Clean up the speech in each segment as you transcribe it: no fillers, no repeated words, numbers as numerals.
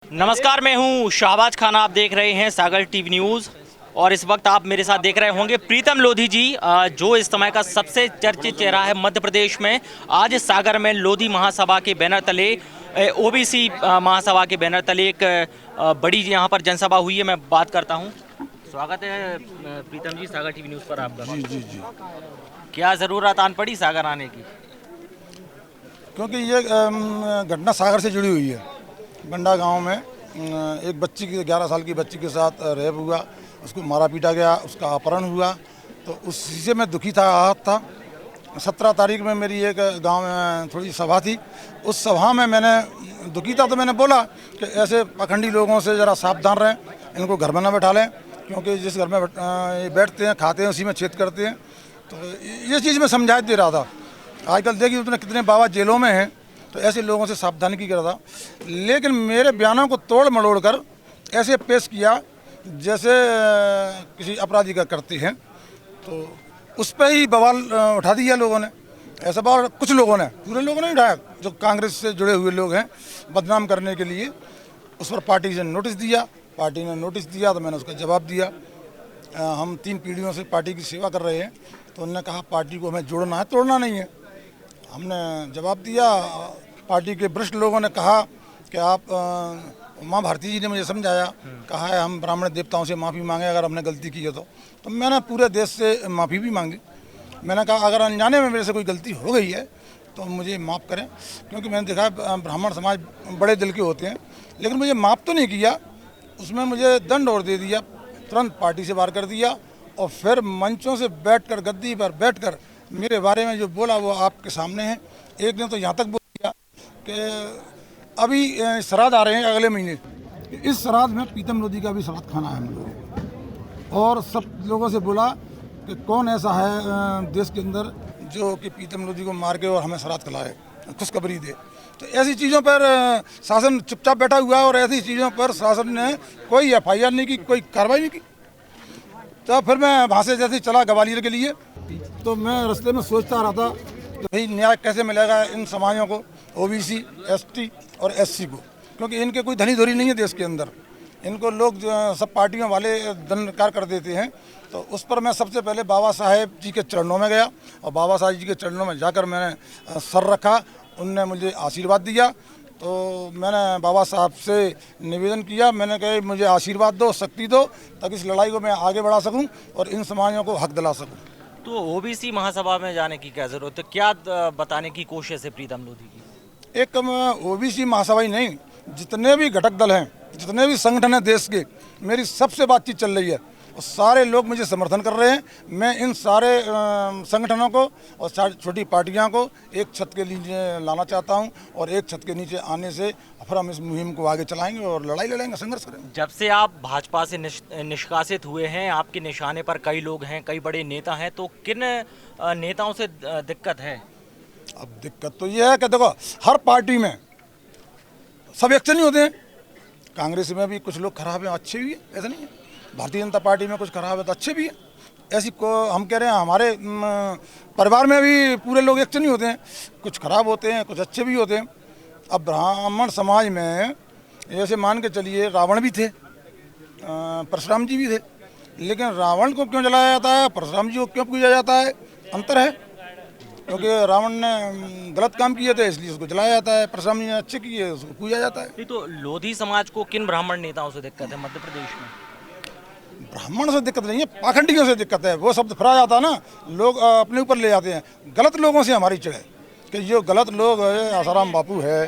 नमस्कार, मैं हूं शाहबाज खान। आप देख रहे हैं सागर टीवी न्यूज़ और इस वक्त आप मेरे साथ देख रहे होंगे प्रीतम लोधी जी, जो इस समय का सबसे चर्चित चेहरा है मध्य प्रदेश में। आज सागर में लोधी महासभा के बैनर तले, ओबीसी महासभा के बैनर तले एक बड़ी यहाँ पर जनसभा हुई है। मैं बात करता हूँ। स्वागत है प्रीतम जी सागर टीवी न्यूज़ पर आपका। जी जी जी। क्या ज़रूरत आन पड़ी सागर आने की? क्योंकि ये घटना सागर से जुड़ी हुई है। बंडा गांव में एक बच्ची की 11 साल की बच्ची के साथ रेप हुआ, उसको मारा पीटा गया, उसका अपहरण हुआ। तो उसी से मैं दुखी था, आहत था। 17 तारीख में मेरी एक गांव में थोड़ी सभा थी। उस सभा में मैंने दुखी था, तो मैंने बोला कि ऐसे पाखंडी लोगों से ज़रा सावधान रहें, इनको घर में ना बैठा लें, क्योंकि जिस घर में ये बैठते हैं, खाते हैं, उसी में छेद करते हैं। तो ये चीज़ मैं समझा दे रहा था। आजकल देखिए उतने कितने बाबा जेलों में हैं, तो ऐसे लोगों से सावधानी की कर रहा था। लेकिन मेरे बयानों को तोड़ मड़ोड़ कर ऐसे पेश किया जैसे किसी अपराधी का करते हैं, तो उस पर ही बवाल उठा दिया लोगों ने। ऐसा बवाल कुछ लोगों ने, पूरे लोगों ने उठाया, जो कांग्रेस से जुड़े हुए लोग हैं, बदनाम करने के लिए। उस पर पार्टी से नोटिस दिया, पार्टी ने नोटिस दिया तो मैंने उसका जवाब दिया। हम 3 पीढ़ियों से पार्टी की सेवा कर रहे हैं, तो उन्होंने कहा पार्टी को हमें जोड़ना है, तोड़ना नहीं है। हमने जवाब दिया। पार्टी के वरिष्ठ लोगों ने कहा कि आप माँ भारती जी ने मुझे समझाया, कहा है हम ब्राह्मण देवताओं से माफ़ी मांगे अगर हमने गलती की है तो मैंने पूरे देश से माफ़ी भी मांगी। मैंने कहा अगर अनजाने में मेरे से कोई गलती हो गई है तो मुझे माफ़ करें, क्योंकि मैंने देखा ब्राह्मण समाज बड़े दिल के होते हैं। लेकिन मुझे माफ़ तो नहीं किया, उसमें मुझे दंड और दे दिया, तुरंत पार्टी से बाहर कर दिया। और फिर मंचों से बैठकर, गद्दी पर बैठकर मेरे बारे में जो बोला वो आपके सामने है। एक ने तो यहाँ तक बोल दिया कि अभी श्राद्ध आ रहे हैं अगले महीने, इस श्राद्ध में प्रीतम लोधी का भी श्राद्ध खाना है हम लोग। और सब लोगों से बोला कि कौन ऐसा है देश के अंदर जो कि प्रीतम लोधी को मार के और हमें श्राद्ध खिलाए, खुशखबरी दे। तो ऐसी चीज़ों पर शासन चुपचाप बैठा हुआ है, और ऐसी चीज़ों पर शासन ने कोई FIR नहीं की, कोई कार्रवाई नहीं की। तो फिर मैं वहाँ से जैसे चला ग्वालियर के लिए, तो मैं रास्ते में सोचता रहा था कि भाई न्याय कैसे मिलेगा इन समाजों को, OBC, ST और SC को, क्योंकि इनके कोई धनी धोरी नहीं है देश के अंदर। इनको लोग सब पार्टियों वाले दंडकार कर देते हैं। तो उस पर मैं सबसे पहले बाबा साहेब जी के चरणों में गया, और बाबा साहेब जी के चरणों में जाकर मैंने सर रखा। उनने मुझे आशीर्वाद दिया। तो मैंने बाबा साहब से निवेदन किया, मैंने कहा मुझे आशीर्वाद दो, शक्ति दो, ताकि इस लड़ाई को मैं आगे बढ़ा सकूं और इन समाजों को हक दिला सकूं। तो ओबीसी महासभा में जाने की क्या जरूरत है? क्या बताने की कोशिश है प्रीतम लोधी की? एक OBC महासभा ही नहीं, जितने भी घटक दल हैं, जितने भी संगठन हैं देश के, मेरी सबसे बातचीत चल रही है और सारे लोग मुझे समर्थन कर रहे हैं। मैं इन सारे संगठनों को और छोटी पार्टियों को एक छत के नीचे लाना चाहता हूं, और एक छत के नीचे आने से फिर हम इस मुहिम को आगे चलाएंगे और लड़ाई लड़ेंगे, संघर्ष करेंगे। जब से आप भाजपा से निष्कासित हुए हैं, आपके निशाने पर कई लोग हैं, कई बड़े नेता हैं, तो किन नेताओं से दिक्कत है? अब दिक्कत तो ये है कि देखो, हर पार्टी में सब एक से नहीं होते हैं। कांग्रेस में भी कुछ लोग खराब हैं, अच्छे भी हैं, ऐसा नहीं है। भारतीय जनता पार्टी में कुछ खराब है तो अच्छे भी हैं। ऐसी को हम कह रहे हैं, हमारे परिवार में भी पूरे लोग एक से नहीं होते हैं, कुछ खराब होते हैं, कुछ अच्छे भी होते हैं। अब ब्राह्मण समाज में जैसे मान के चलिए रावण भी थे, परशुराम जी भी थे, लेकिन रावण को क्यों जलाया जाता है, परशुराम जी को क्यों पूजा जाता है? अंतर है, क्योंकि रावण ने गलत काम किए थे इसलिए उसको जलाया जाता है, परशुराम जी ने अच्छे किए उसको पूजा जाता है। नहीं तो लोधी समाज को किन ब्राह्मण नेताओं से दिक्कत है मध्य प्रदेश में? ब्राह्मण से दिक्कत नहीं है, पाखंडियों से दिक्कत है। वो शब्द फिरा जाता है ना, लोग अपने ऊपर ले जाते हैं। गलत लोगों से हमारी चिढ़ है कि जो गलत लोग है, आसाराम बापू है,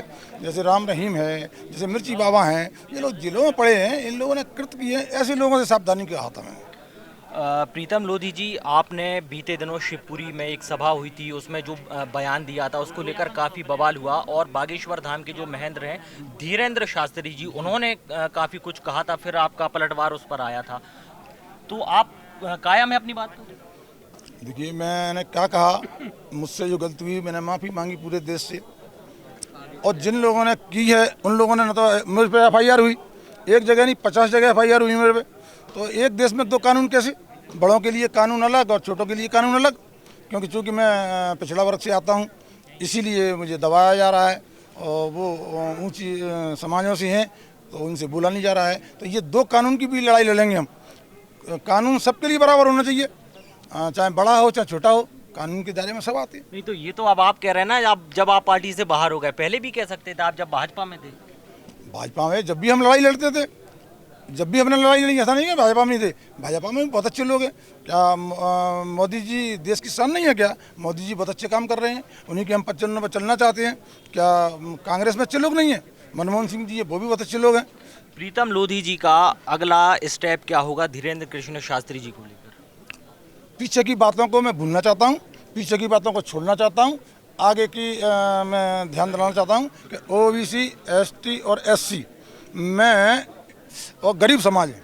जैसे राम रहीम है, जैसे मिर्ची बाबा हैं, ये लोग जिलों में पड़े हैं, इन लोगों ने कृत किए हैं। ऐसे लोगों से सावधानी का हाथ हमें। प्रीतम लोधी जी, आपने बीते दिनों शिवपुरी में एक सभा हुई थी, उसमें जो बयान दिया था उसको लेकर काफ़ी बवाल हुआ, और बागेश्वर धाम के जो महेंद्र हैं धीरेन्द्र शास्त्री जी, उन्होंने काफ़ी कुछ कहा था, फिर आपका पलटवार उस पर आया था। तो आप कायम है अपनी बात पर? देखिए मैंने क्या कहा, मुझसे जो गलती हुई मैंने माफ़ी मांगी पूरे देश से, और जिन लोगों ने की है उन लोगों ने न तो मुझ पर FIR हुई, एक जगह नहीं 50 जगह FIR हुई मेरे पे। तो एक देश में दो कानून कैसे? बड़ों के लिए कानून अलग और छोटों के लिए कानून अलग। क्योंकि चूँकि मैं पिछड़ा वर्ग से आता हूँ, इसीलिए मुझे दबाया जा रहा है। और वो ऊंची समाजों से हैं, तो उनसे बोला नहीं जा रहा है। तो ये दो कानून की भी लड़ाई लड़ेंगे हम। कानून सबके लिए बराबर होना चाहिए, चाहे बड़ा हो चाहे छोटा हो, कानून के दायरे में सब आते हैं। नहीं तो ये तो अब आप कह रहे हैं ना, आप जब आप पार्टी से बाहर हो गए, पहले भी कह सकते थे आप जब भाजपा में थे। भाजपा में जब भी हम लड़ाई लड़ते थे, जब भी हमने लड़ाई लड़ी, ऐसा नहीं है भाजपा में नहीं थे। भाजपा में भी बहुत अच्छे लोग हैं। क्या मोदी जी देश की शान नहीं है क्या? मोदी जी बहुत अच्छे काम कर रहे हैं, उन्हीं के हम 55 पर चलना चाहते हैं। क्या कांग्रेस में अच्छे लोग नहीं हैं? मनमोहन सिंह जी वो भी बहुत अच्छे लोग हैं। प्रीतम लोधी जी का अगला स्टेप क्या होगा धीरेन्द्र कृष्ण शास्त्री जी को लेकर? पीछे की बातों को मैं भूलना चाहता हूँ, पीछे की बातों को छोड़ना चाहता हूँ। आगे की मैं ध्यान दिलाना चाहता हूँ कि ओबीसी, एसटी और एससी मैं और गरीब समाज है,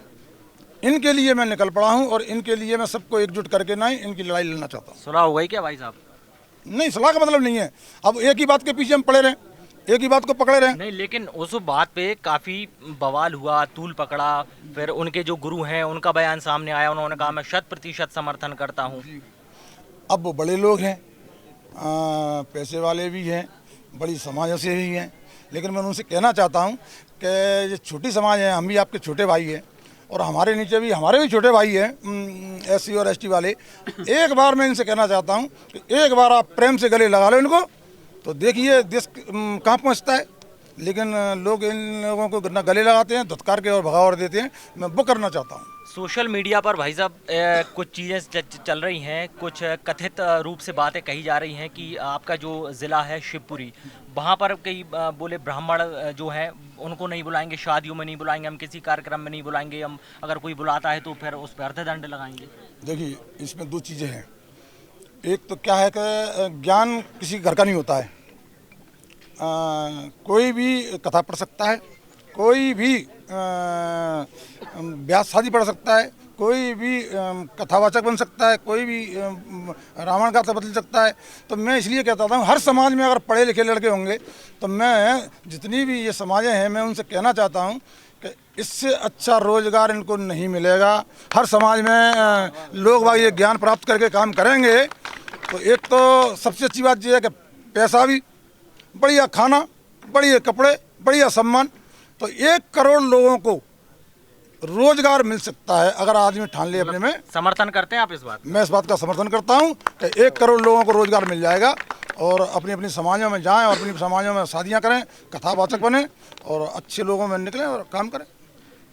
इनके लिए मैं निकल पड़ा हूँ और इनके लिए मैं सबको एकजुट करके ना ही इनकी लड़ाई लड़ना चाहता हूँ। सुलह हो गई क्या भाई साहब? नहीं, सलाह का मतलब नहीं है। अब एक ही बात के पीछे हम पड़े रहें, एक ही बात को पकड़े रहें। नहीं, लेकिन उस बात पे काफी बवाल हुआ, तूल पकड़ा, फिर उनके जो गुरु हैं उनका बयान सामने आया, उन्होंने कहा मैं 100% समर्थन करता हूँ। अब वो बड़े लोग हैं, पैसे वाले भी हैं, बड़ी समाजों से भी हैं, लेकिन मैं उनसे कहना चाहता हूँ कि ये छोटी समाज है, हम भी आपके छोटे भाई हैं और हमारे नीचे भी हमारे भी छोटे भाई हैं एससी और एसटी वाले। एक बार मैं इनसे कहना चाहता हूँ कि एक बार आप प्रेम से गले लगा लो इनको, तो देखिए देश कहाँ पहुँचता है। लेकिन लोग इन लोगों को न गले लगाते हैं, धुतकार के और भगावर देते हैं। मैं वो करना चाहता हूँ। सोशल मीडिया पर भाई साहब कुछ चीज़ें चल रही हैं, कुछ कथित रूप से बातें कही जा रही हैं कि आपका जो ज़िला है शिवपुरी, वहाँ पर कई बोले ब्राह्मण जो हैं उनको नहीं बुलाएंगे, शादियों में नहीं बुलाएंगे, हम किसी कार्यक्रम में नहीं बुलाएंगे, हम अगर कोई बुलाता है तो फिर उस पर अर्थदंड लगाएंगे। देखिए, इसमें दो चीज़ें हैं। एक तो क्या है कि ज्ञान किसी घर का नहीं होता है। कोई भी कथा पढ़ सकता है, कोई भी ब्याह शादी पढ़ सकता है, कोई भी कथावाचक बन सकता है, कोई भी रामायण गाथा बदल सकता है। तो मैं इसलिए कहता हूँ हर समाज में अगर पढ़े लिखे लड़के होंगे तो मैं जितनी भी ये समाजें हैं मैं उनसे कहना चाहता हूँ कि इससे अच्छा रोजगार इनको नहीं मिलेगा। हर समाज में लोग भाई ये ज्ञान प्राप्त करके काम करेंगे तो एक तो सबसे अच्छी बात ये है कि पैसा भी, बढ़िया खाना, बढ़िया कपड़े, बढ़िया सम्मान। तो 1 करोड़ लोगों को रोजगार मिल सकता है अगर आदमी ठान ले अपने में। समर्थन करते हैं आप इस बात? मैं इस बात का समर्थन करता हूं कि 1 करोड़ लोगों को रोजगार मिल जाएगा और अपनी अपनी समाजों में जाएं और अपनी समाजों में शादियां करें, कथावाचक बने और अच्छे लोगों में निकलें और काम करें।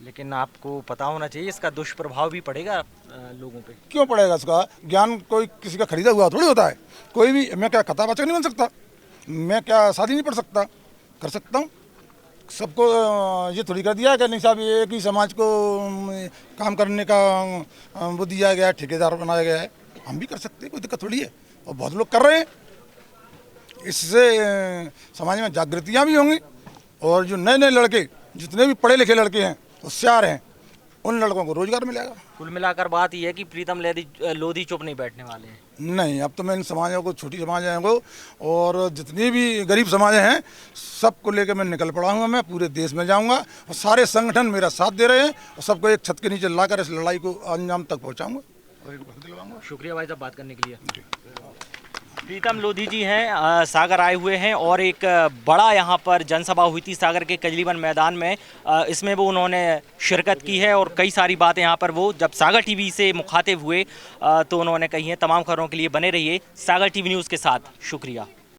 लेकिन आपको पता होना चाहिए इसका दुष्प्रभाव भी पड़ेगा लोगों पे। क्यों पड़ेगा? इसका ज्ञान कोई किसी का खरीदा हुआ थोड़ी होता है। कोई भी, मैं क्या कथावाचक नहीं बन सकता? मैं क्या शादी नहीं पढ़ सकता? कर सकता हूँ। सबको ये थोड़ी कर दिया कि नहीं साहब एक ही समाज को काम करने का वो दिया गया है, ठेकेदार बनाया गया है। हम भी कर सकते हैं, कोई दिक्कत थोड़ी है और बहुत लोग कर रहे हैं। इससे समाज में जागृतियाँ भी होंगी और जो नए नए लड़के, जितने भी पढ़े लिखे लड़के हैं, होशियार हैं, उन लड़कों को रोजगार मिलेगा। कुल मिलाकर बात यह है कि प्रीतम लोधी चुप नहीं बैठने वाले हैं। नहीं, अब तो मैं इन समाजों को, छोटी समाजें को और जितनी भी गरीब समाजें हैं सबको लेकर मैं निकल पड़ा हूँ। मैं पूरे देश में जाऊँगा और सारे संगठन मेरा साथ दे रहे हैं और सबको एक छत के नीचे लाकर इस लड़ाई को अंजाम तक पहुँचाऊँगा और एक भर्ती लगाऊँगा। शुक्रिया भाई साहब बात करने के लिए। प्रीतम लोधी जी हैं, सागर आए हुए हैं और एक बड़ा यहाँ पर जनसभा हुई थी सागर के कजलीवन मैदान में। इसमें वो उन्होंने शिरकत की है और कई सारी बातें यहाँ पर वो जब सागर टीवी से मुखातिब हुए तो उन्होंने कही हैं। तमाम खबरों के लिए बने रहिए सागर टीवी न्यूज़ के साथ। शुक्रिया।